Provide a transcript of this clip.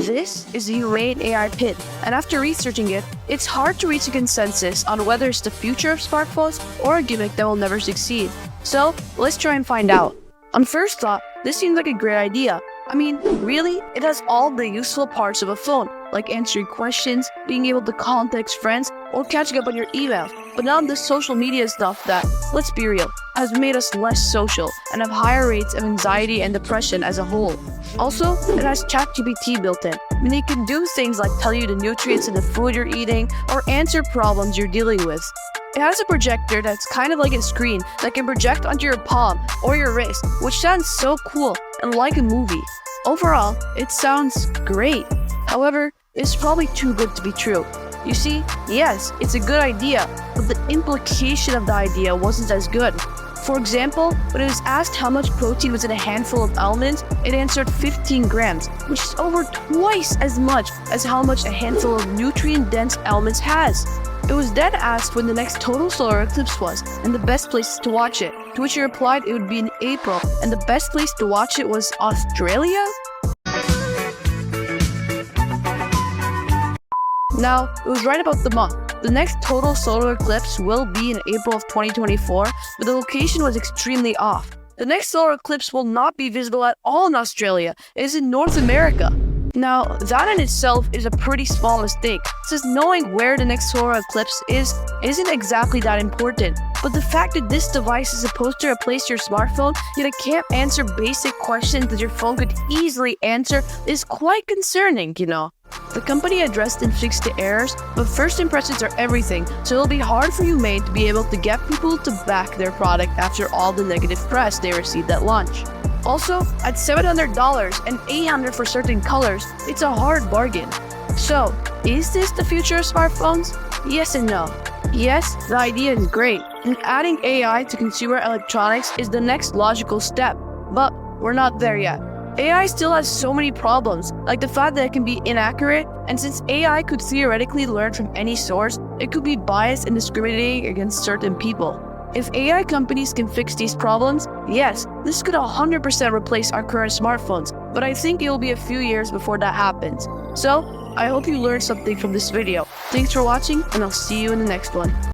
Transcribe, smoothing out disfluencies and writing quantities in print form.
This is the Humane AI Pin, and after researching it, it's hard to reach a consensus on whether it's the future of smartphones or a gimmick that will never succeed. So, let's try and find out. On first thought, this seems like a great idea. I mean, really, it has all the useful parts of a phone, like answering questions, being able to contact friends, or catching up on your emails, but not the social media stuff that, let's be real, has made us less social and have higher rates of anxiety and depression as a whole. Also, it has ChatGPT built in, meaning it can do things like tell you the nutrients in the food you're eating or answer problems you're dealing with. It has a projector that's kind of like a screen that can project onto your palm or your wrist, which sounds so cool and like a movie. Overall, it sounds great. However, it's probably too good to be true. You see, yes, it's a good idea, but the implication of the idea wasn't as good. For example, when it was asked how much protein was in a handful of almonds, it answered 15 grams, which is over twice as much as how much a handful of nutrient-dense almonds has. It was then asked when the next total solar eclipse was, and the best places to watch it, to which he replied it would be in April, and the best place to watch it was Australia? Now, it was right about the month. The next total solar eclipse will be in April of 2024, but the location was extremely off. The next solar eclipse will not be visible at all in Australia. It is in North America. Now, that in itself is a pretty small mistake, since knowing where the next solar eclipse is isn't exactly that important. But the fact that this device is supposed to replace your smartphone, yet it can't answer basic questions that your phone could easily answer, is quite concerning, you know. The company addressed and fixed the errors, but first impressions are everything, so it'll be hard for Humane to be able to get people to back their product after all the negative press they received at launch. Also, at $700 and $800 for certain colors, it's a hard bargain. So, is this the future of smartphones? Yes and no. Yes, the idea is great, and adding AI to consumer electronics is the next logical step, but we're not there yet. AI still has so many problems, like the fact that it can be inaccurate, and since AI could theoretically learn from any source, it could be biased and discriminating against certain people. If AI companies can fix these problems, yes, this could 100% replace our current smartphones, but I think it will be a few years before that happens. So, I hope you learned something from this video. Thanks for watching, and I'll see you in the next one.